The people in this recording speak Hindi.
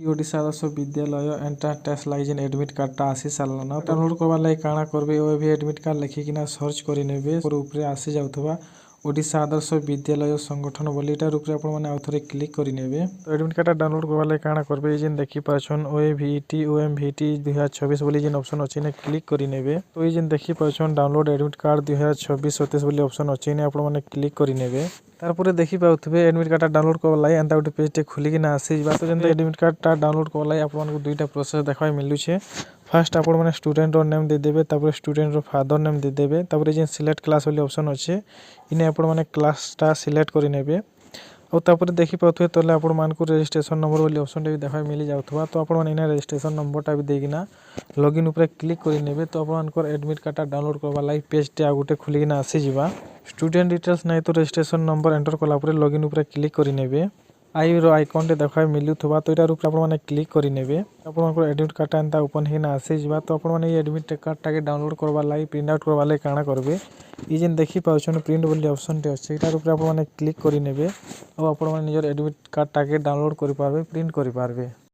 ओडिशा आदर्श विद्यालय एंट्रांस टेस्ट लागି जेन एडमिट कार्डटा आसी सारलान डाउनलोड करबार लागि काଣା करबे ओए एडमिट कार्ड लिखिकिना सर्च करि नेबे ऊपर आसी जाउथबा ओडिशा आदर्श विद्यालय संगठन बोली इटार ऊपर आपण माने आउथरे क्लिक करि नेबे तो एडमिट कार्डटा डाउनलोड करबार लागि काଣା करबे जेन देखि पाछन ओएवीटी ओएमवीटी 2026 बोली जेन ऑप्शन अछि ने क्लिक करि नेबे तो जेन देखि पाछन डाउनलोड एडमिट कार्ड 2026-27 बोली ऑप्शन अछि ने आपण माने क्लिक करि नेबे तारपरे देखि पाउथबे एडमिट कार्डटा डाउनलोड करबार लागि एंता गुटे पेज टे खुली किना आसी जिबा तो जेन एडमिट कार्डटा डाउनलोड करबार लागि आपण मानकु दुईटा प्रोसेस देखबाय मिलु छे फर्स्ट आपण माने स्टूडेंट रो नेम दे देबे तारपरे स्टूडेंट रो फादर नेम दे देबे तारपरे जेन सिलेक्ट क्लास वाली ऑप्शन अछि इने आपण माने क्लासटा सिलेक्ट करि नेबे और तारपरे देखि पाउथबे तले आपण मानकु रजिस्ट्रेशन नंबर वाली ऑप्शन टे देखबाय मिली जाउथबा तो आपण माने इने रजिस्ट्रेशन नंबरटा भी देगिना लॉगिन ऊपर क्लिक करि नेबे तो आपण मानकर एडमिट कार्डटा डाउनलोड करबार लागि पेज टे आ गुटे खुली किना आसी जिबा स्टूडेंट डिटेल्स नै तो रजिस्ट्रेशन नंबर एंटर कला परे लॉगिन ऊपर क्लिक करि नेबे आई रो आइकन टे देखबाय मिलुथबा तो इटार ऊपर आपण माने क्लिक करि नेबे आपण मानकर एडमिट कार्डटा एंता ओपन हिना आसी जिबा तो आपण माने एडमिट कार्डटा के डाउनलोड करबार लागि प्रिंट आउट करबार लागि काଣା करबे ई जेन देखि पाउछन प्रिंट बोली ऑप्शन टे अछि इटार ऊपर आपण माने क्लिक करि नेबे और आपण माने निजर एडमिट कार्डटा के डाउनलोड करि पारबे प्रिंट करि पारबे।